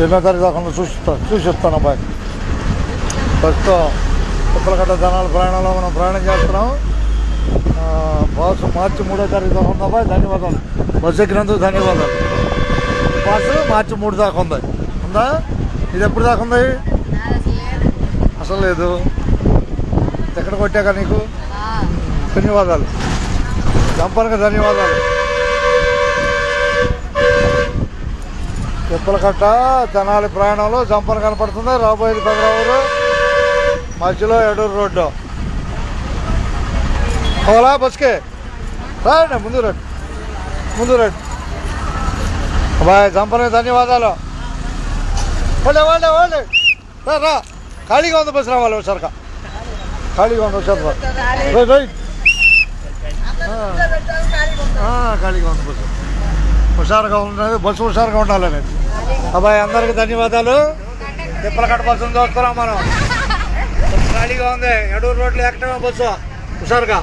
ఎన్నో తారీఖు దాకా చూసి వస్తాను అబ్బాయి. ప్రస్తుతం ఉప్పలగడ్డ జనాల ప్రయాణంలో మనం ప్రయాణం చేస్తున్నాం. బస్సు మార్చి 3వ తారీఖు దాకా ఉంది అబ్బాయి. ధన్యవాదాలు. బస్సు ఎక్కినందుకు ధన్యవాదాలు. బస్సు మార్చి 3 దాకా ఉంది. ఉందా? ఇది ఎప్పుడు దాకా ఉంది? అసలు లేదు. ఎక్కడ కొట్టాక నీకు? ధన్యవాదాలు. జంపర్గా ధన్యవాదాలు. ఉప్పలగడ్డ జనాలి ప్రయాణంలో జంపర్ కనపడుతుంది. రాబోయేది పెదరావూరు, మధ్యలో ఎడూరు రోడ్డు. ఓలా బస్కే రండి, ముందు రండి అబ్బాయి. జంపర్కి ధన్యవాదాలు. వాళ్ళే రా. ఖాళీగా ఉంది బస్సు. రావాలి హుషారుగా. ఖాళీగా ఉంది హుషారు. రైట్. ఖాళీగా ఉంది బస్సు. హుషారుగా ఉన్నది బస్సు. హుషారుగా ఉండాలని అబ్బాయి. అందరికి ధన్యవాదాలు. ఉప్పలగడ్డ బస్సును చూస్తున్నాం మనం. ఖాళీగా ఉంది. ఎడూరు రోడ్లు ఎక్కడమే బస్సు. హుషారుగా.